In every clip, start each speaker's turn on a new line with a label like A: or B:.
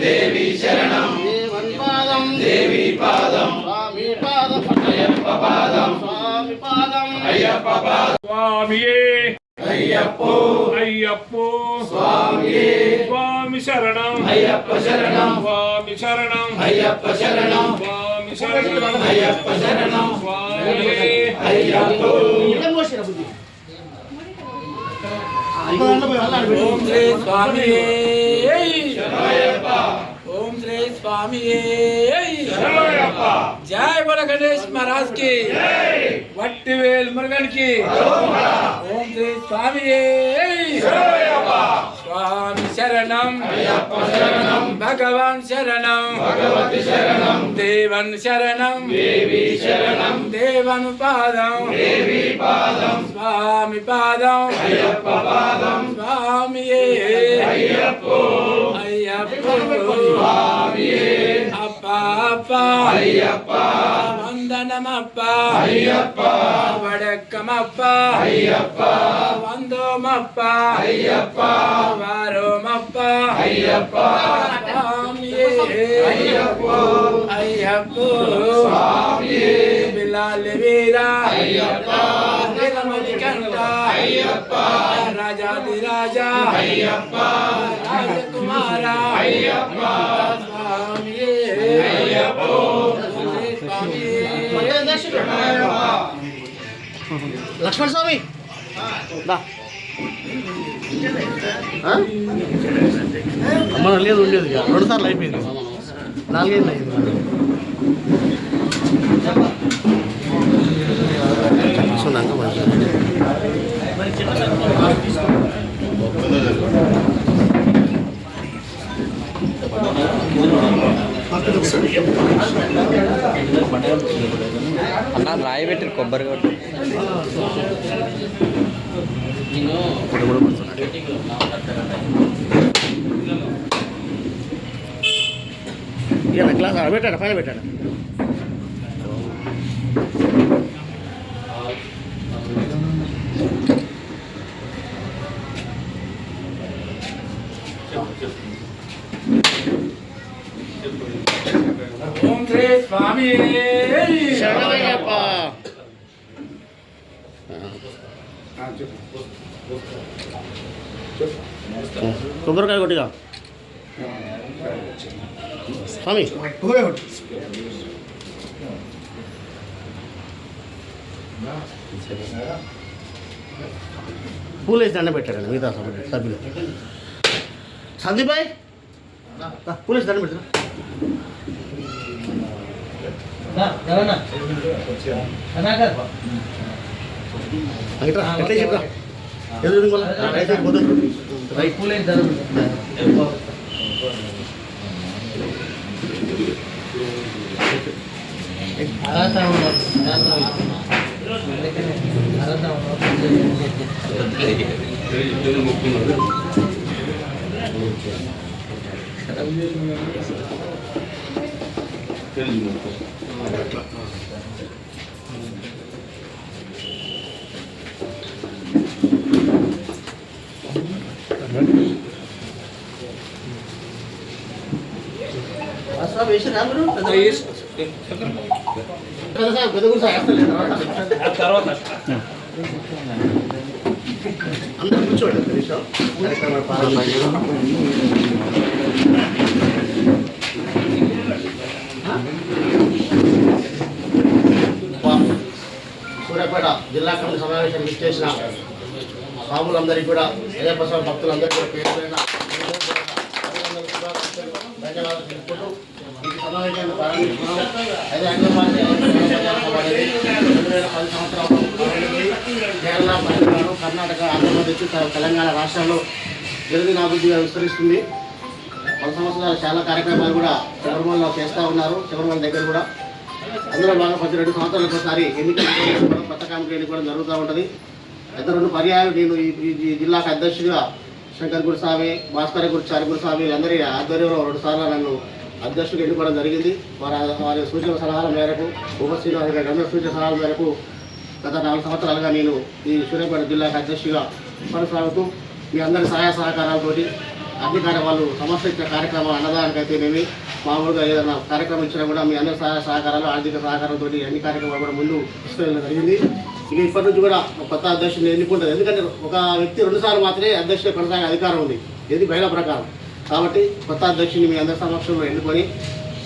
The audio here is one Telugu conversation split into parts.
A: దేవి శరణం దేవన్ పాదం దేవి పాదం స్వామి పాదం అయ్యప్ప పాదం స్వామి పాదం అయ్యప్ప పాదం స్వామియే అయ్యప్పో అయ్యప్పో స్వామియే స్వామి శరణం అయ్యప్ప శరణం స్వామి శరణం అయ్యప్ప శరణం స్వామి శరణం అయ్యప్ప శరణం స్వామియే అయ్యప్పో ఓం శ్రీ స్వామియే శరణయ్యప్ప ఓం శ్రీ స్వామియే శరణయ్యప్ప జై బోలో గణేష్ మహారాజ్ కి జై వట్టివేల్ మురుగన్ కి ఓం శ్రీ స్వామియే శరణయ్యప్ప స్వామి శరణం అయ్యప్ప శరణం భగవాన్ శరణం భగవతి శరణం దేవన్ శరణం దేవి శరణం దేవన్ పాదం దేవి పాదం స్వామి పాదం అయ్యప్ప పాదం స్వామియే అయ్యప్పో అయ్యప్పో స్వామియే అప్ప అప్ప అయ్యప్ప వందనమప్ప అయ్యప్ప వడక్కమప్ప అయ్యప్ప వందోమప్ప అయ్యప్ప వారోమప్ప అయ్యప్ప స్వామియే అయ్యప్పో అయ్యప్పో స్వామియే బిలాలి వీరా అయ్యప్ప నిలమణి కంట అయ్యప్ప రాజాది రాజా అయ్యప్ప రాజకుమార అయ్యప్ప స్వామియే అయ్యప్పో స్వామియే
B: లక్ష్మణ స్వామి అమ్మ లేదు ఉండేది 2 సార్లు అయిపోయింది 4 ఏళ్ళు అయింది చూడాక
C: అన్న రాయి పెట్టి కొబ్బరి కొట్టి
B: క్లాస్ పెట్టాడు పైన పెట్టాడు
A: ఓం శ్రీ స్వామి
B: శరణయ్యప్ప కొబ్బరికాయ కొట్టిగా స్వామి పూలు వేసి దండ పెట్టాడండి మిగతా సభ్యులు సందీప్ భాయ్ పూలు వేసి దండ పెడతారా ఎట్లా చెప్పరా ఎదురు రైట్ పూలు వేసి దండ
A: తర్వాత
B: అందరూ కూర్చోండి సూర్యాపేట జిల్లా కమిటీ సమావేశం ఇచ్చేసిన స్వాములందరికీ కూడా అయ్యప్ప స్వామి భక్తులందరికీ కూడా పేరు ధన్యవాదాలు తెలుపుకుంటూ ఈ సమావేశాన్ని ప్రారంభించుకున్నాం. అయితే హైదరాబాద్ 2010 సంవత్సరాలు కేరళ, తమిళనాడు, కర్ణాటక, ఆంధ్రప్రదేశ్, తెలంగాణ రాష్ట్రాల్లో గిరిజనాభివృద్ధిగా విస్తరిస్తుంది. 10 సంవత్సరాలు చాలా కార్యక్రమాలు కూడా శబరిమలలో చేస్తూ ఉన్నారు. శబరిమల దగ్గర కూడా అందులో బాగా ప్రతి 2 సంవత్సరాలకు ఒకసారి ఎన్నికలు కొత్త కమిటీ ఎన్నుకోవడం జరుగుతూ ఉంటుంది. అయితే 2 పర్యాయాలు నేను ఈ జిల్లాకు అధ్యక్షుడిగా శంకర్ గురుస్వామి, భాస్కర గురుచారి గురుస్వామి అందరి ఆధ్వర్యంలో 2 సార్లు నన్ను అధ్యక్షుడిగా ఎన్నుకోవడం జరిగింది. వారి సూచన సలహాల మేరకు, ఉపశ్రీనివాస గారి అందరి సూచన సలహాల మేరకు గత 4 సంవత్సరాలుగా నేను ఈ సూర్యాపేట జిల్లాకు అధ్యక్షుడిగా కొనసాగుతూ మీ అందరి సహాయ సహకారాలతోటి అన్ని వాళ్ళు సంస్థ ఇచ్చిన కార్యక్రమాలు అన్నదానికైతేనేమి మామూలుగా ఏదైనా కార్యక్రమం ఇచ్చినా కూడా మీ అందరి సహాయ సహకారాలు ఆర్థిక సహకారంతో అన్ని కార్యక్రమాలు కూడా ముందు తీసుకెళ్ళడం జరిగింది. ఇక ఇప్పటి నుంచి కూడా కొత్త అధ్యక్షుని ఎన్నుకుంటుంది. ఎందుకంటే ఒక వ్యక్తి 2 సార్లు మాత్రమే అధ్యక్షుడు కొనసాగే అధికారం ఉంది, ఇది బయట ప్రకారం. కాబట్టి కొత్త అధ్యక్షుని మీ అందరి సమక్షంలో ఎన్నుకొని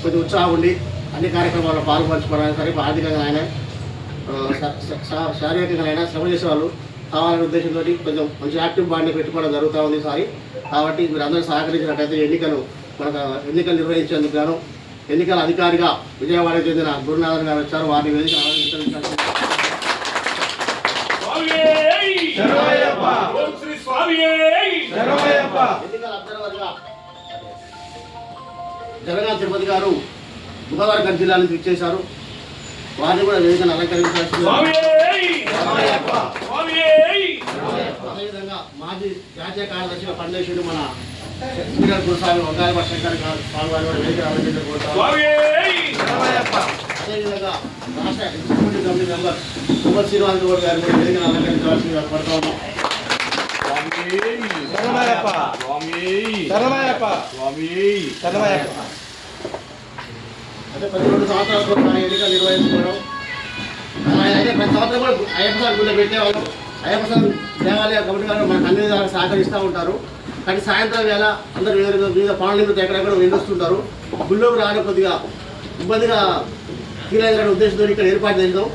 B: కొంచెం ఉత్సాహం ఉండి అన్ని కార్యక్రమాల్లో పాల్పంచుకోవడానికి సరే ఆర్థికంగా ఆయన శారీరకంగా అయినా శ్రమ చేసేవాళ్ళు కావాలనే ఉద్దేశంతో కొంచెం మంచి యాక్టివ్ బాడీని పెట్టుకోవడం జరుగుతూ ఉంది ఈసారి. కాబట్టి మీరు అందరూ సహకరించినట్లయితే ఎన్నికలు నిర్వహించేందుకు గాను ఎన్నికల అధికారిగా విజయవాడకు చెందిన గురునాథన్ గారు వచ్చారు. వారిని వేదిక ఆలోచించారు. ఎన్నికల అబ్జర్వర్గా జగన్నాథ్ తిరుపతి గారు బుధవారం జిల్లా నుంచి ఇచ్చేశారు. వారిని కూడా వేదికను అలంకరించాల్సింది. అదేవిధంగా మాజీ జాతీయ కార్యదర్శిగా పనిచేసిన మన శ్రీధర్ గురుస్వామి వంగాయప శంకర్ స్వామి వారి కూడా వేదిక అలంకరించబోతారు. అదేవిధంగా రాష్ట్ర executive committee member Kumar Srinivas Goud గారు కూడా వేదికను అలంకరించవలసిందిగా కోరుతా ఉన్నాం. అంటే ప్రతి 2 సంవత్సరాలకు ఒకసారి ఎన్నికలు నిర్వహించుకోవడం. అయితే ప్రతి సంవత్సరం కూడా అయ్యప్ప స్వామి గుళ్ళో పెట్టేవాళ్ళు. అయ్యప్ప స్వామి దేవాలయ కమిటీ గారు మనకు అన్ని విధాలుగా సహకరిస్తూ ఉంటారు. కానీ సాయంత్రం వేళ అందరూ వివిధ పనుల నిమిత్తం ఎక్కడెక్కడ వెళ్ళొస్తుంటారు. గుళ్ళోకి రావడం కొద్దిగా ఇబ్బందిగా ఫీల్ అయిన ఉద్దేశంతో ఇక్కడ ఏర్పాటు చేద్దాం.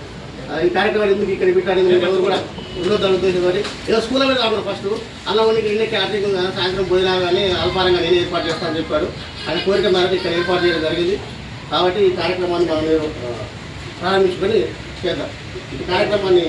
B: ఈ కార్యక్రమాలు ఎందుకు ఇక్కడ పెట్టాలి ఎవరు కూడా ఉండొద్దని ఉద్దేశంతో ఏదో స్కూల్ మీద కాకుండా ఫస్ట్ అలా ఉండి ఇక్కడ క్యాటరింగ్ సాయంత్రం భోజనాలు కానీ అల్పారంగా నేను ఏర్పాటు చేస్తానని చెప్పాడు. ఆయన కోరిక మేరకు ఇక్కడ ఏర్పాటు చేయడం జరిగింది. కాబట్టి ఈ కార్యక్రమాన్ని మనం ప్రారంభించుకొని చేద్దాం. ఈ కార్యక్రమాన్ని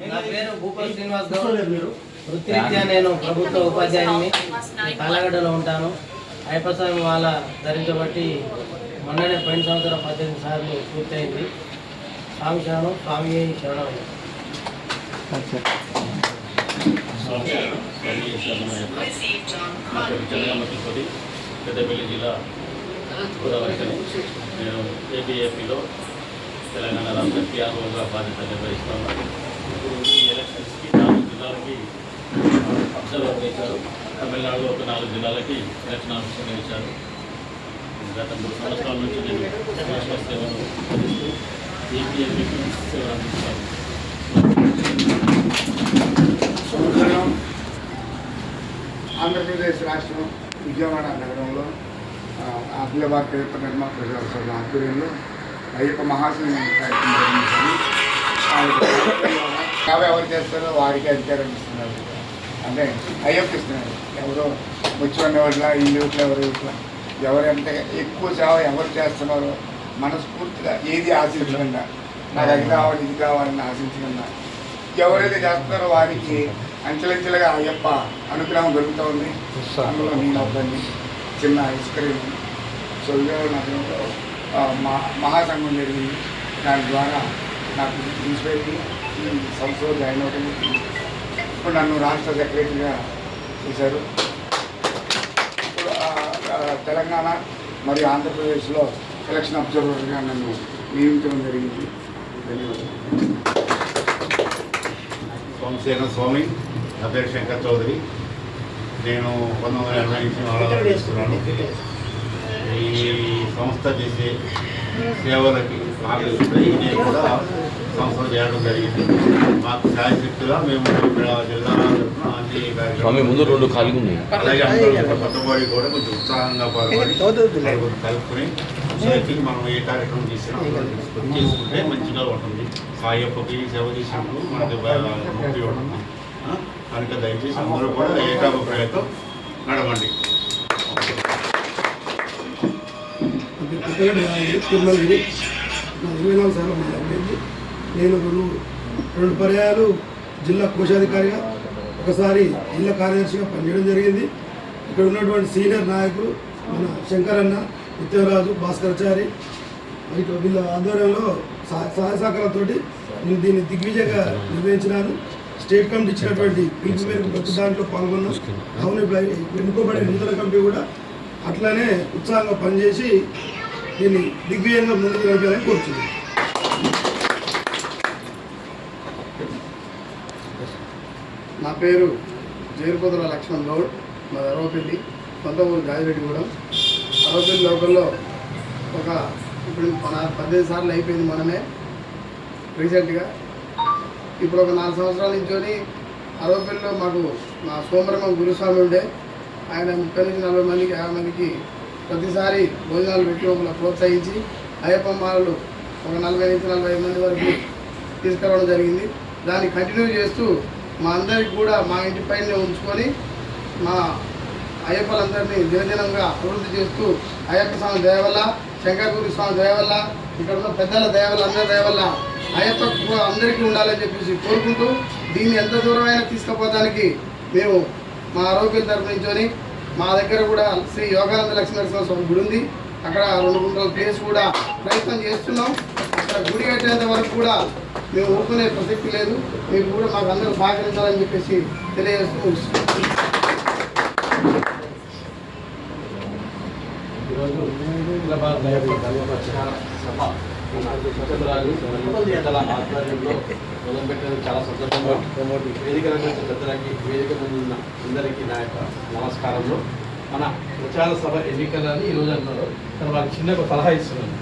D: నా పేరు భూపల్ శ్రీనివాస్ గౌడ్. వృత్తిరీత్యా నేను ప్రభుత్వ ఉపాధ్యాయుని కాలగడ్డలో ఉంటాను. అయ్యప్ప స్వామి వాళ్ళ ధరించబట్టి మొన్ననే పోయిన సంవత్సరం 18 సార్లు పూర్తయింది. స్వామి శరణం, స్వామి శరణం.
E: పెద్దపల్లి జిల్లా గోదావరి నేను ఏబీఏపీలో తెలంగాణ రాష్ట్ర పిఆర్ఓగా బాధ్యత నిర్వహిస్తాను. ఇప్పుడు ఈ ఎలక్షన్స్కి 4 జిల్లాలకి అబ్జర్వర్ చేశారు. తమిళనాడులో ఒక 4 జిల్లాలకి ఎలక్షన్ ఆఫీసర్గా ఇచ్చారు. గత 3 సంవత్సరాల నుంచి నేను రాష్ట్ర సేవలు అందిస్తూ ఏపీఎంపీకి సేవలు అందిస్తాను.
F: ఆంధ్రప్రదేశ్ రాష్ట్రం విజయవాడ నగరంలో అఖిల భారత అయ్యప్ప నిర్మాణ ప్రజా సంఘ ఆధ్వర్యంలో అయ్యప్ప మహాసంఘం కార్యక్రమం నిర్వహించారు. సేవ ఎవరు చేస్తారో వారికి అధికారం ఇస్తున్నారు, అంటే అయ్యప్ప ఇస్తున్నారు. ఎవరో వచ్చి ఉండేవాళ్ళ ఇల్లు ఇట్లా ఎవరు ఇట్లా ఎవరంటే ఎక్కువ సేవ ఎవరు చేస్తున్నారో మనస్ఫూర్తిగా ఏది ఆశించకుండా నాకు అది కావాలి ఇది కావాలని ఆశించకుండా ఎవరైతే చేస్తున్నారో వారికి అంచెలంచెలుగా అయ్యప్ప అనుగ్రహం దొరుకుతూ ఉంది. అందులో నేను ఒకరిని చిన్న ఐస్ క్రీమ్ సో విజయవాడ నగరంలో మహాసంఘం జరిగింది. దాని ద్వారా నాకు ఇన్స్పైర్ అయ్యి ఈ సంస్థలో జాయిన్ అవ్వడం. ఇప్పుడు నన్ను రాష్ట్ర సెక్రటరీగా చేశారు. ఇప్పుడు తెలంగాణ మరియు ఆంధ్రప్రదేశ్లో ఎలక్షన్ అబ్జర్వర్గా నన్ను నియమించడం జరిగింది. ధన్యవాదాలు.
G: సోమసేన స్వామి, నా పేరు శంకర్ చౌదరి. నేను 1980 నుంచి ఆరాధన చేస్తున్నాను. ఈ సంస్థ చేసే సేవలకి నాకు నేను కూడా సంస్థలు చేయడం జరిగింది. మాకు శాయశక్తిగా మేము జిల్లా అన్ని
C: ముందు 2 ఖాళీగా ఉన్నాయి.
G: అలాగే కొత్తవాడి కూడా కొంచెం ఉత్సాహంగా పాల్గొని కలుపుకొని సొసైటీకి మనం ఏ కార్యక్రమం చేసినా చేసుకుంటే మంచిగా ఉంటుంది. సాయప్పకి సేవ చేసినప్పుడు మనకి ముక్తి ఉంటుంది. కనుక దయచేసి అందరూ కూడా ఏకాభిప్రాయంతో నడవండి.
H: తిరుమలగిరి నా 24 సార్లు అయింది. నేను 2 పర్యాయాలు జిల్లా కోశాధికారిగా, ఒకసారి జిల్లా కార్యదర్శిగా పనిచేయడం జరిగింది. ఇక్కడ ఉన్నటువంటి సీనియర్ నాయకులు మన శంకరన్న, నిత్యరాజు, భాస్కరాచారి, ఇటు వీళ్ళ ఆధ్వర్యంలో సహాయ సహకారాలతో నేను దీన్ని దిగ్విజయంగా నిర్వహించినాను. స్టేట్ కమిటీ ఇచ్చినటువంటి పిలుపు మేరకు ప్రతి దాంట్లో పాల్గొన్నాం. అవును, ఇప్పుడు ఎన్నుకోబడిన నూతన కమిటీ కూడా అట్లానే ఉత్సాహంగా పనిచేసి దీన్ని దిగ్విజయంగా ముందుకు నడిపాలని కోరుతున్నాను.
I: నా పేరు జైరుపతుల లక్ష్మణ్ గౌడ్, మా అరవపల్లి, సొంత ఊరు గాజిరెడ్డిగూడెం. అరవపల్లి లోకల్లో ఇప్పుడు 15 సార్లు అయిపోయింది మనమే రీసెంట్గా. ఇప్పుడు ఒక 4 సంవత్సరాల నుంచి అరవపల్లిలో మాకు మా సోమరమ్మ గురుస్వామి ఉండే, ఆయన 30 నుంచి 40 మందికి 50 మందికి ప్రతిసారి భోజనాలు పెట్టి మమ్మల్ని ప్రోత్సహించి అయ్యప్ప మాలలు ఒక 40 నుంచి 45 మంది వరకు తీసుకురావడం జరిగింది. దాన్ని కంటిన్యూ చేస్తూ మా అందరికి కూడా మా ఇంటి పైన ఉంచుకొని మా అయ్యప్పలందరినీ దినదినంగా అభివృద్ధి చేస్తూ అయ్యప్ప స్వామి దయ వల్ల, శంకరగురి స్వామి దయ వల్ల, ఇక్కడ ఉన్న పెద్దల దయ వల్ల, అందరి దయ వల్ల అయ్యప్ప అందరికీ ఉండాలని చెప్పేసి కోరుకుంటూ దీన్ని ఎంత దూరమైనా తీసుకుపోవడానికి మేము మా ఆరోగ్యం తరపు నుంచి మా దగ్గర కూడా శ్రీ యోగానంద లక్ష్మీనరసింహ స్వామి గుడి ఉంది. అక్కడ 2 గుంటల ప్లేస్ కూడా ప్రయత్నం చేస్తున్నాం. అక్కడ గుడి కట్టేంత వరకు కూడా మేము ఊరుకునే ప్రసక్తి లేదు. మీరు కూడా మాకు అందరూ సహకరించాలని చెప్పేసి తెలియజేస్తూ
E: ఈరోజు హైదరాబాద్ ప్రచార సభ పెద్దల ఆధ్వర్యంలో మొదలుపెట్టడం చాలా సంతోషంగా. వేదిక పెద్దలకి, వేదిక ముందు ఉన్న అందరికీ నా యొక్క నమస్కారంలో. మన ప్రచార సభ ఎన్నికలని ఈరోజు అన్నారు, కానీ వాళ్ళకి చిన్న ఒక సలహా ఇస్తున్నాను.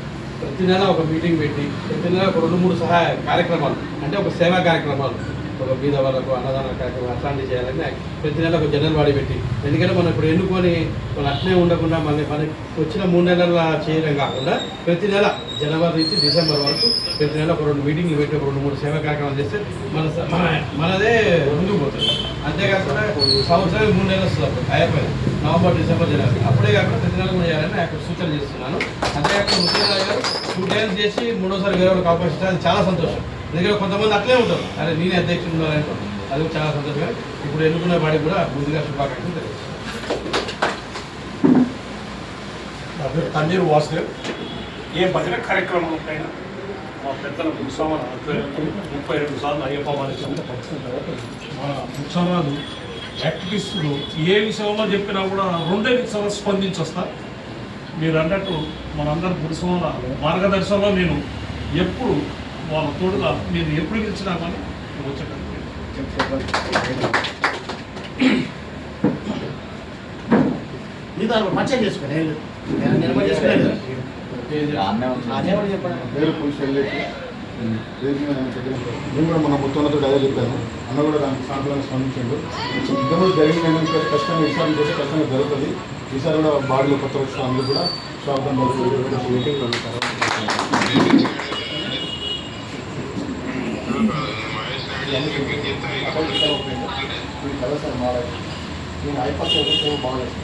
E: ప్రతి నెల ఒక మీటింగ్ పెట్టి ప్రతి నెల ఒక 2-3 సహాయ కార్యక్రమాలు, అంటే ఒక సేవా కార్యక్రమాలు, ఒక బీద వాళ్ళకు అన్నదాన కార్యక్రమం అట్లాంటివి చేయాలని ప్రతి నెల ఒక జనరల్ బాడీ పెట్టి, ఎందుకంటే మనం ఇప్పుడు ఎన్నుకొని వాళ్ళు అట్లే ఉండకుండా మనకి వచ్చిన 3 నెలల చేయడం కాకుండా ప్రతి నెల జనవరి నుంచి డిసెంబర్ వరకు ప్రతి నెల ఒక 2 మీటింగ్లు పెట్టి ఒక 2-3 సేవా కార్యక్రమాలు చేస్తే మనదే ముందుకు పోతుంది. అంతేకాకుండా సంవత్సరానికి 3 నెలలు వస్తుంది అప్పుడు అయిపోయింది, నవంబర్, డిసెంబర్, జనవరి. అప్పుడే కాకుండా ప్రతి నెల కూడా చేయాలని అక్కడ సూచన చేస్తున్నాను. అంతేకాకుండా ముఖ్యమంత్రి గారు 2 టైమ్స్ చేసి 3వసారి వేరే వాళ్ళకి అవకాశం ఇస్తే అది చాలా సంతోషం. ఎందుకంటే కొంతమంది అట్లే ఉంటారు, అరే నేనే అధ్యక్షుడు ఉన్నారంటే అది చాలా సంతోషంగా. ఇప్పుడు ఎన్నుకున్న వాడికి కూడా ముందుగా శుభాకాంక్షలు తెలియజేస్తాను.
J: తన్నీరు వాసుదేవ్. ఏ భజన కార్యక్రమంపైన మా పెద్దల ముఖ్యమాల 32 సార్లు అయ్యప్ప వారికి మన ముఖ్యమాలు యాక్టివిస్టులు ఏ విషయంలో చెప్పినా కూడా 2 నిమిషాలు స్పందించి వస్తారు. మీరు అన్నట్టు మనందరి ముఖ్యమాల మార్గదర్శనంలో నేను ఎప్పుడు వాళ్ళ తోడుగా మీరు ఎప్పుడు గెలిచినా కానీ వచ్చేటప్పుడు
B: పరిచయం చేసుకోండి.
F: పేరు పులిసి వెళ్ళేసి నేను కూడా మన ముత్తన్నతో అదే చెప్పాను. అన్న కూడా దానికి సాంప్రదాయం స్పందించండు. ఇంతకుముందు జరిగిన కష్టంగా ఈసారి చేస్తే కష్టంగా జరుగుతుంది. ఈసారి కూడా బాడీలో కొత్త వచ్చిన అందరూ కూడా స్వాగతం మీటింగ్లో ఉంటారు. కదా సార్ మారాలి. నేను అయిపోతే బాగాలేదు.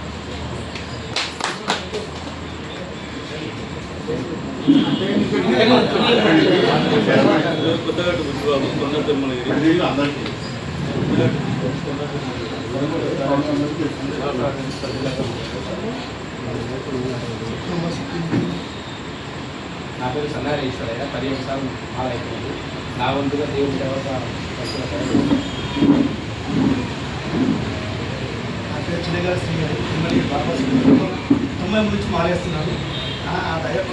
A: నా పేరు సన్నారేశ్వరయ్య. 15 సార్లు మాల అయిపోయింది. నా వంతుగా దేవుడి దేవత
H: నా పేరు చిన్నగారు శ్రీగారు. మిమ్మల్ని బాబా 90 నుంచి మారేస్తున్నాను. ఆ దయ్యప్ప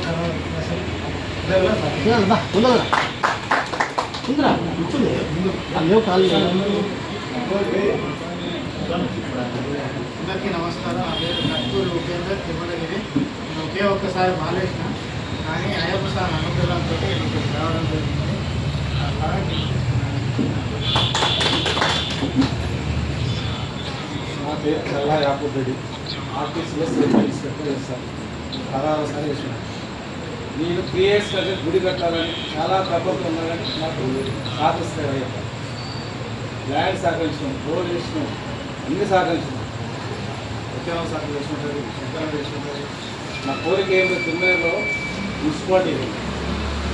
I: అందరికీ నమస్కారం. నా పేరు కట్టూరు ఉపేందర్ తిరుమలగిరి. నేను ఒకే ఒక్కసారి మాలేసిన, కానీ అయ్యప్ప స్వామి అనుగ్రహంతో మీకు రావడం జరిగింది.
F: నా పేరు చల్లా యాకూబ్ రెడ్డి. ఆర్టీసీలో చేస్తాను. 16 సార్లు చేస్తున్నాను.
A: నేను 3 years క్రితం గుడి కట్టాలని చాలా తప్పకుండా ఉన్నా కానీ నాకు సహకరిస్తారు అయ్యప్ప. ల్యాండ్ సహకరించినాం, రోడ్ వేసినాం, అన్ని సహకరించినాం. ఉద్యోగం సహకరించుకుంటారు, శంకరం చేసుకుంటారు. నా కోరిక ఏమిటో తిరుమలలో మున్సిపాలిటీ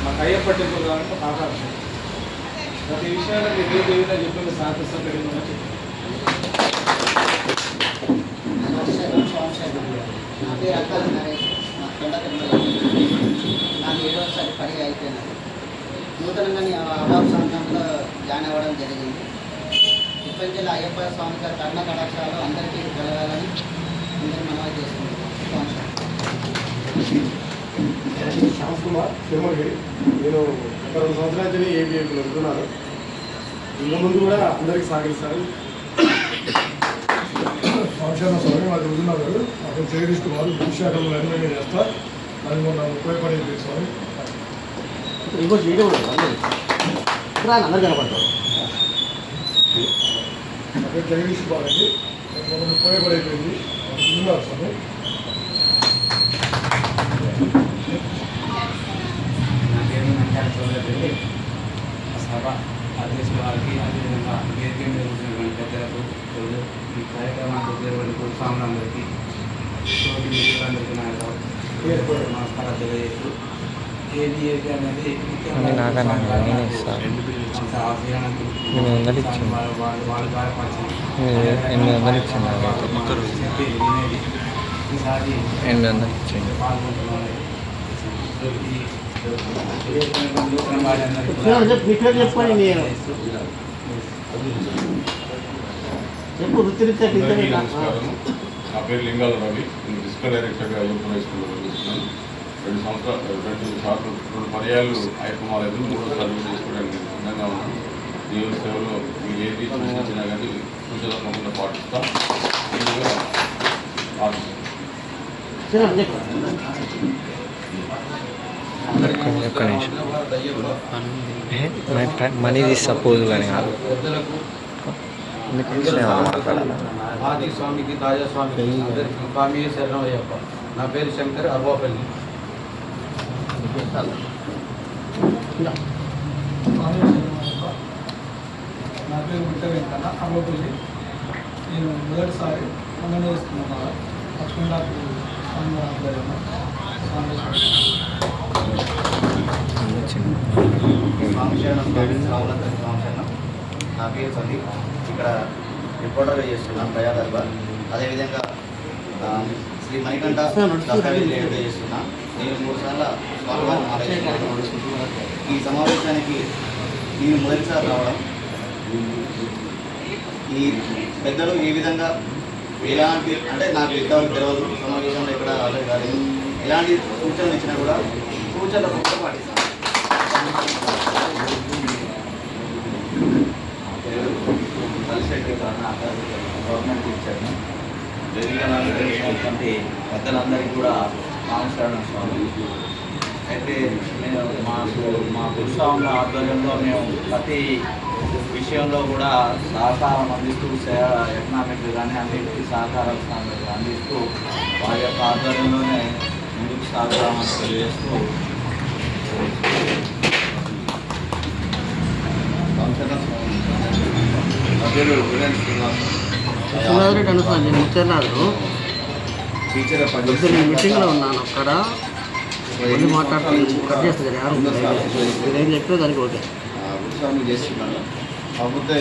A: మాకు అయ్యప్ప టెంపుల్ కావాలంటే ఆకాంక్ష. ప్రతి విషయాల్లో మీరు ఏ దేవుడిలో చెప్పిన సహకరిస్తాం పెట్టిందని చెప్పి
B: నా పేరు అక్కల నరేష్. నా నాకు 7వసారి పని అయిపోయినది. నూతనంగా నేను అవాబు సంఘంలో జాయిన్ అవ్వడం జరిగింది. ఇప్పటి నుంచి అయ్యప్ప స్వామి గారి కర్ణ కటాక్షాలు అందరికీ కలగాలని అందరూ మనవి చేసుకుంటున్నాం.
H: శ్యామ్ కుమార్ తిరుమలగిరి. నేను గత 2 సంవత్సరాల నుంచి ఏబిఎంలో ఉంటున్నాను. ఇంకా ముందు కూడా అందరికీ సహకరిస్తారు. సంక్షేమ స్వామి మాది ఉంటున్నారు. అక్కడ జగదీష్ కుమార్ భూశాఖలో ఎమ్మెల్యే చేస్తా. అది మొన్న 30 పని స్వామి.
B: ఇంకోటి వీడియో అందరు కనపడతారు.
H: అక్కడ జగదీష్ కుమార్ అండి. మొన్న 30 పని అయిపోయింది. ఉన్నారు స్వామి.
A: నా పేరు నంద్యాల చౌదరి. సభ అధ్యక్షుల వారికి అదేవిధంగా వేదిక మీద కూర్చున్నటువంటి పెద్దలకు ఈ కార్యక్రమానికి వచ్చేటువంటి కుటుంబాలందరికీ తోటి మిత్రులందరికీ నా నమస్కారాలు తెలియజేస్తూ ఏబిఏపి అనేది
B: చెప్పు వృత్తిరీత్యా
C: నా పేరు లింగాల రవి. నేను ఫిజికల్ డైరెక్టర్గా అయ్యప్ప హై స్కూల్లో పనిచేస్తున్నాను. 2 పర్యాలు అయ్యప్ప మాలేదు. 3వ సర్వీస్ చేసుకోవడానికి నేను సిద్ధంగా ఉన్నాను. దేవుడి సేవలో మీరు ఏది సూచించినా కానీ సూచన తప్పకుండా పాటిస్తాం.
K: మనీ సపోజ్ కానీ
A: ఆది స్వామికి తాజా స్వామికి అందరికీ స్వామి శరణం అయ్యప్ప. నా పేరు శంకర్ అర్వాపల్లి.
L: నా పేరు గుట్ట వెంకన్న అర్వాపల్లి. నేను మొదటిసారి మంగళ వేసుకున్నాను. లక్ష్మీనాథ్ స్వామి ఆధ్వర్యంలో
B: నా పేరు సందీప్. ఇక్కడ రిపోర్టర్గా చేస్తున్నాను దయా దర్బార్. అదేవిధంగా శ్రీ మణికంఠ దస్తావేజీగా చేస్తున్నా. నేను 3 సార్లు స్వామివారిని ఆలోచించాను. ఈ సమావేశానికి నేను మొదటిసారి రావడం. ఈ పెద్దలు ఏ విధంగా ఎలాంటి అంటే నాకు ఇంతవరకు తెలియదు, సమావేశంలో ఎక్కడ హాజరు కాలేదు. ఎలాంటి సూచనలు ఇచ్చినా కూడా సూచనలు కూడా పాటిస్తాను.
A: గవర్నమెంట్ టీచర్ని జరిగినటువంటి పెద్దలందరికీ కూడా నమస్కారం స్వామి. అయితే నేను మా గురుస్వాముల ఆధ్వర్యంలో మేము ప్రతి విషయంలో కూడా సహకారం అందిస్తూ ఎకనామిక్ కానీ అన్నింటికీ సహకారం అందిస్తూ వారి యొక్క ఆధ్వర్యంలోనే ముందుకు సాగుతామని తెలియజేస్తూ నా పేరు వీరేంద్ర శ్రీనివాస్.
B: మీటింగ్లో ఉన్నాను. అక్కడ మాట్లాడుతున్నాను. చెప్తే దానికి ఓకే
A: గురుస్వామి చేస్తున్నాను. కాకపోతే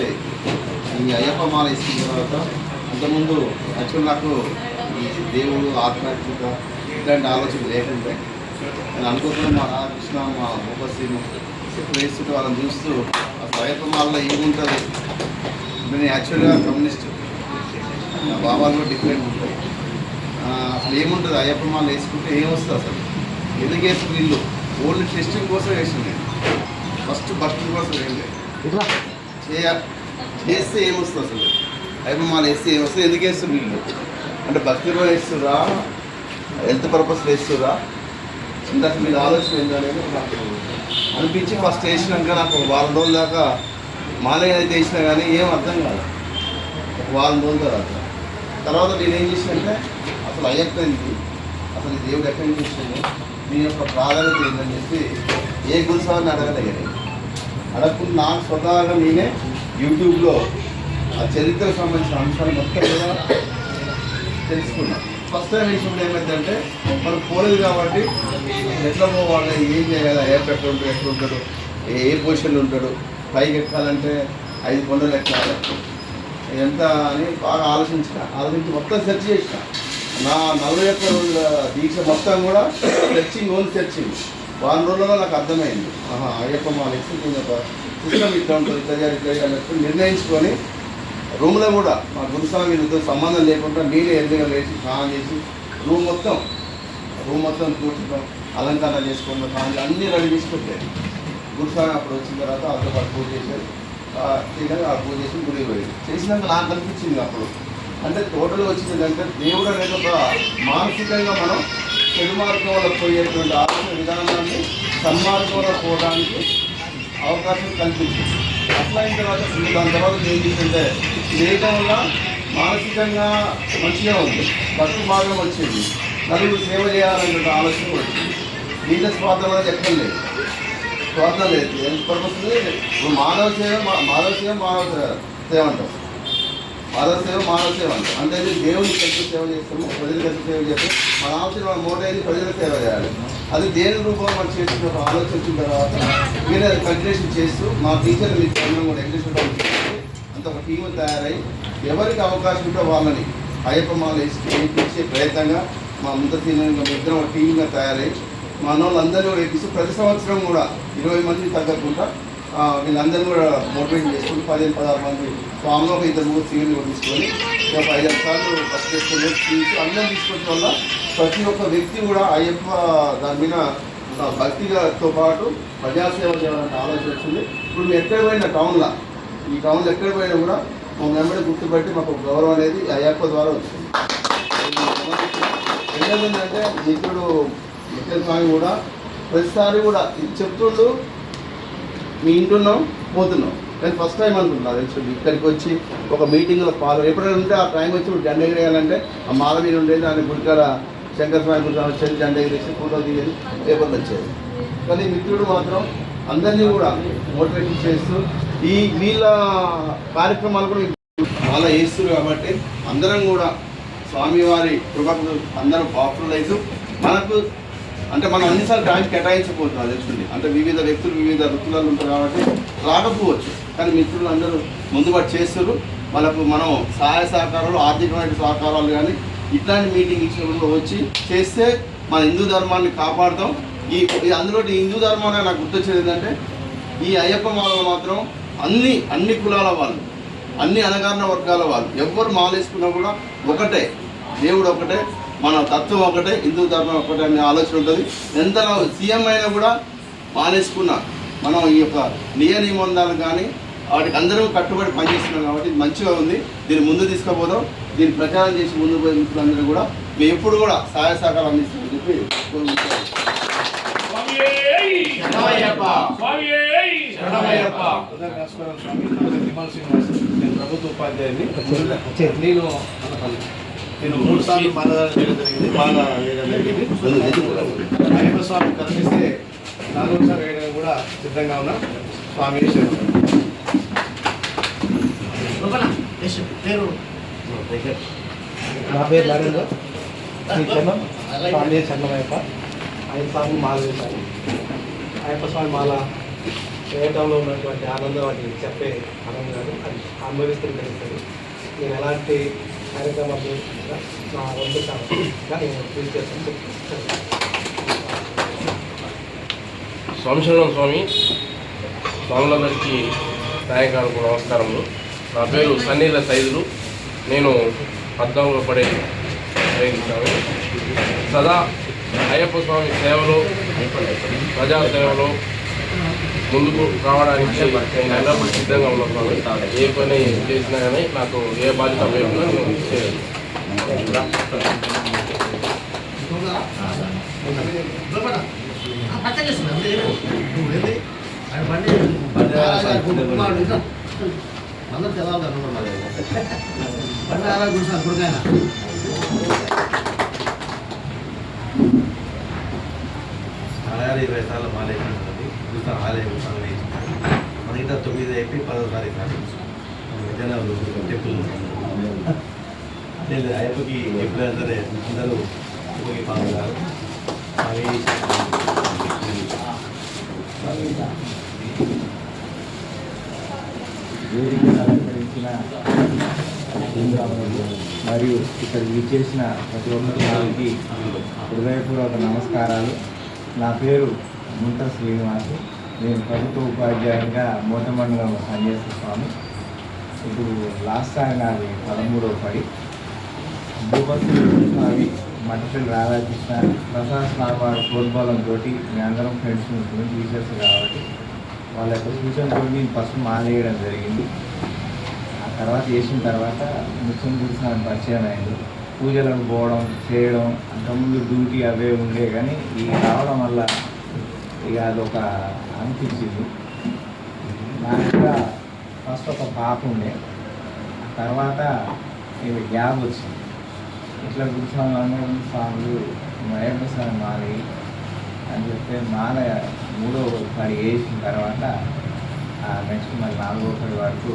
A: ఈ అయ్యప్ప మాల ఇచ్చిన తర్వాత అంతకుముందు యాక్చువల్ నాకు ఈ దేవుడు ఆధ్యాత్మిక ఇట్లాంటి ఆలోచన లేకుంటే నేను అనుకుంటున్నా మా రాధాకృష్ణ మా భూపశ్రీను వేస్తుంటే వాళ్ళని చూస్తూ అసలు అయ్యప్ప మాలలో ఏముంటుంది. నేను యాక్చువల్గా కమ్యూనిస్ట్, నా భావాలు కూడా డిఫరెంట్ ఉంటాయి. అసలు ఏముంటుంది అయ్యప్ప మాల వేసుకుంటే ఏమొస్తుంది, అసలు ఎందుకు వేస్తుంది వీళ్ళు? ఓన్లీ టెస్టింగ్ కోసం వేసింది. ఫస్ట్ భక్తుల కోసం ఏంటి చేస్తే ఏమొస్తుంది, అసలు అయ్యప్ప మాల వేస్తే ఏమొస్తుంది, ఎందుకు వేస్తుంది వీళ్ళు? అంటే భక్తిలో వేస్తురా, హెల్త్ పర్పస్లో వేస్తురా, ఇంకా అసలు మీరు ఆలోచన ఏంటనేది నాకు అనిపించి ఫస్ట్ వేసినాక నాకు 1 వారం రోజుల దాకా మాల అయితే వేసినా కానీ ఏం అర్థం కాదు. 1 వారం రోజుల తర్వాత నేనేం చేసినంటే అసలు అయ్యప్ప ఏంటి, అసలు ఈ దేవుడు ఎక్కడి నుంచి వచ్చింది, మీ యొక్క ప్రాధాన్యత ఏంటని చెప్పి ఏ గురుస్వామిని అడగలేదు. అడగకుండా నాకు స్వతహాగా నేనే యూట్యూబ్లో ఆ చరిత్రకు సంబంధించిన అంశాలు మొత్తం కూడా తెలుసుకున్నాను. ఫస్ట్ టైం వేసినప్పుడు ఏమైందంటే మనకు పోలేదు కాబట్టి ఎట్లా పోవాలి, ఏం చేయాలి, ఎట్లుంటాడు, ఏ పొజిషన్లో ఉంటాడు, పైకి ఎక్కాలంటే 5 కొండలు ఎక్కాలి, ఎంత అని బాగా ఆలోచించి మొత్తం సెర్చ్ చేసిన. నా 41 రోజుల దీక్ష మొత్తం కూడా సెర్చింగ్, ఓన్ సెర్చింగ్.
B: వారం రోజుల్లో నాకు అర్థమైంది, అయ్యప్ప మాల ఇచ్చి నేను ఒక సిస్టమ్ ఇట్లా ఉంటుంది, ఇట్లా చేయాలి ఇట్లా చేయాలి నిర్ణయించుకొని రూమ్లో కూడా మా గురుస్వామితో సంబంధం లేకుండా నేనే ఎదురుగా లేచి స్నానం చేసి రూమ్ మొత్తం కూర్చోడం, అలంకరణ చేసుకోవడం, స్నానం అన్నీ రెడీ చేసి పెట్టాను. గురుస్వామి అప్పుడు వచ్చిన తర్వాత వాళ్ళతో పాటు పూజ చేశారు. ఆ పూజ చేసి గుడికి పోయింది. చేసినాక నాకు అనిపించింది అప్పుడు, అంటే టోటల్గా వచ్చిందంటే దేవుడు అనేది ఒక మానసికంగా మనం చెడు మార్గంలో పోయేటువంటి ఆలోచన విధానాన్ని సన్మార్గంలో పోవడానికి అవకాశం కల్పించింది. అట్లా అయిన తర్వాత దాని తర్వాత ఏం చేసిందంటే చేయడం వల్ల మానసికంగా మంచిగా ఉంది, భక్తి మార్గం వచ్చింది, నలుగురు సేవ చేయాలనే ఆలోచన వచ్చింది. దీంట్లో స్వార్థం అనేది ఎక్కడ లేదు, స్వార్థం లేదు. ఏం పర్పస్ ఇప్పుడు మానవ సేవ అంటాం, మానవ సేవ అంటాం. అంటే దేవుని కలిసి సేవ చేస్తాము, ప్రజలు కలిసి సేవ చేస్తాము. మన ఆలోచన మోటైంది ప్రజలకు సేవ చేయాలి. అది దేని రూపంలో మనం చేసిన ఒక ఆలోచన వచ్చిన తర్వాత మీరు అది కంటిన్యూషన్ చేస్తూ మా టీచర్ మీ అందరం కూడా ఎంకరేజ్మెంట్ చేస్తూ అంత ఒక టీం తయారై ఎవరికి అవకాశం ఉంటే వాళ్ళని అయ్యప్ప మాల వేయించే ప్రయత్నంగా మా ముందు ఇద్దరం ఒక టీంగా తయారై మా వాళ్ళందరూ కూడా ఎక్కిస్తూ ప్రతి సంవత్సరం కూడా 20 మంది తగ్గకుండా వీళ్ళందరూ కూడా మోటివేషన్ చేసుకుని 15-16 మంది స్వామిలో ఒక 2-3 సీనియర్లు కూడా తీసుకొని ఒక 5-6 సార్లు ఫస్ట్ చేసుకుని అందరం తీసుకోవడం వల్ల ప్రతి ఒక్క వ్యక్తి కూడా అయ్యప్ప దాని మీద భక్తితో పాటు ప్రజాసేవ చేయాలంటే ఆలోచన వచ్చింది. ఇప్పుడు మేము ఎక్కడ పోయినా ఈ టౌన్లో ఎక్కడ పోయినా కూడా మా మెంబర్ని గుర్తుపెట్టి మాకు గౌరవం అనేది అయ్యప్ప ద్వారా వచ్చింది. ఏంటంటే మిత్రుడు నిఖిల్ స్వామి కూడా ప్రతిసారి కూడా చెప్తుండు, మీ ఇంటున్నాం పోతున్నాం, కానీ ఫస్ట్ టైం అనుకుంటున్నా తెలుసు ఇక్కడికి వచ్చి ఒక మీటింగ్లో ఎప్పుడైనా ఉంటే ఆ టైం వచ్చి ఇప్పుడు జెండా ఎగరేయాలంటే ఆ మాల మీద ఉండేది, దాని గుడికాడ శంకర్ స్వామి గుడి వచ్చేది, జెండా ఎగరేసి ఫోటో దిగేది, పేపర్లు వచ్చేది. కానీ మిత్రుడు మాత్రం అందరినీ కూడా మోటివేషన్ చేస్తూ వీళ్ళ కార్యక్రమాలు కూడా మాల వేస్తున్నారు కాబట్టి అందరం కూడా స్వామివారి కృపకు అందరం పాపులర్ అవుతూ మనకు అంటే మనం అన్నిసార్లు టైం కేటాయించకపోతున్నాం తెలుస్తుంది. అంటే వివిధ వ్యక్తులు వివిధ వృత్తులలో ఉంటారు కాబట్టి రాకపోవచ్చు, కానీ మిత్రులు అందరూ ముందుబాటు చేస్తారు. మనం సహాయ సహకారాలు, ఆర్థికమైన సహకారాలు కానీ ఇట్లాంటి మీటింగ్ ఇచ్చినప్పుడు వచ్చి చేస్తే మన హిందూ ధర్మాన్ని కాపాడుతాం. అందులో హిందూ ధర్మాన్ని నాకు గుర్తొచ్చేది ఏంటంటే ఈ అయ్యప్ప మాలలో మాత్రం అన్ని కులాల వాళ్ళు, అన్ని అణగారిన వర్గాల వాళ్ళు ఎవ్వరు మాలేసుకున్నా కూడా ఒకటే, దేవుడు ఒకటే, మన తత్వం ఒకటే, హిందూ ధర్మం ఒకటే అనే ఆలోచన ఉంటుంది. ఎంత సీఎం అయినా కూడా మానేసుకున్నా మనం ఈ యొక్క నియమనిబంధనలు కానీ వాటికి అందరూ కట్టుబడి పనిచేస్తున్నాం కాబట్టి ఇది మంచిగా ఉంది. దీన్ని ముందు తీసుకుపోదాం, దీన్ని ప్రచారం చేసి ముందు పోయే మిత్రులందరూ కూడా మేము ఎప్పుడు కూడా సహాయ సహకారం అందిస్తామని చెప్పి
A: నేను ప్రభుత్వ ఉపాధ్యాయుని. నేను 3 సార్లు మాలధారణ చేయడం జరిగింది. అయ్యప్ప స్వామి కనిపిస్తే 4వ సారి వేయడానికి కూడా సిద్ధంగా ఉన్నా. స్వామి నా పేరు నరేంద్ర, శ్రీచరణం, స్వామి చన్నమయ్యప్ప. అయ్యప్ప స్వామి మాల వేశాను. అయ్యప్ప స్వామి మాల వేయటంలో ఉన్నటువంటి ఆనందం వాటికి చెప్పే ఆనందం కాదు, అది అనుభవిస్తూ తెలుస్తుంది. నేను ఎలాంటి కార్యక్రమాలు నా వంతు కానీ నేను ఫీల్ చేస్తాను.
K: స్వామిశరణం స్వామి స్వాములందరికీ సాయంకాలకు నమస్కారములు. నా పేరు సన్నీల సైదులు. నేను పద్మంలో పడే స్వామి. సదా అయ్యప్ప స్వామి సేవలో, ప్రజాసేవలో ముందుకు రావడానికి నేను ఎల్లప్పుడూ సిద్ధంగా ఉన్నాను. ఏ పని చేసినా కానీ నాకు ఏ బాధ్యత లేకుండా నేను ఇచ్చేది.
A: ఆలయాలు 20 సార్లు మాలేసినది ఆలయం మిగతా 9 అయిపోయి 10వ తారీఖు జనాలు టెంపుల్ అయ్యప్పకి ఎప్పుడైనా సరే అందరూ పోయి పాల్గొన్నారు.
M: మరియు ఇక్కడ విచ్చేసిన ప్రతి ఒక్కరికి హృదయపూర్వక నమస్కారాలు. నా పేరు ముంత శ్రీనివాసు. నేను ప్రభుత్వ ఉపాధ్యాయునిగా మోటమండలంలో పనిచేస్తున్న స్వామి. ఇప్పుడు లాస్ట్ టైం నాది 13వ పడి. భూపతి స్వామి, మట్టపల్లి రాధాకృష్ణ, ప్రసాద్ స్వామి వారి ప్రోద్బలంతో మీ అందరం ఫ్రెండ్స్ ఉంటుంది, టీచర్స్ కాబట్టి వాళ్ళ యొక్క సూచనతో నేను ఫస్ట్ మానేయడం జరిగింది. ఆ తర్వాత చేసిన తర్వాత ముఖ్యం గురించి పరిచయం అయింది. పూజలకు పోవడం చేయడం అంతకుముందు డ్యూటీ అవే ఉండే, కానీ ఈ రావడం వల్ల ఇక అదొక అనిపించింది. నాకు కూడా ఫస్ట్ ఒక పాప ఉండే, ఆ తర్వాత ఇక గ్యాప్ వచ్చింది. ఇట్లా కూర్చొని అందరూ స్వాములు అయ్యప్ప స్వామి మాలి అని చెప్తే మాల 3వ పడి వేసిన తర్వాత నెక్స్ట్ మరి 4వ పడి వరకు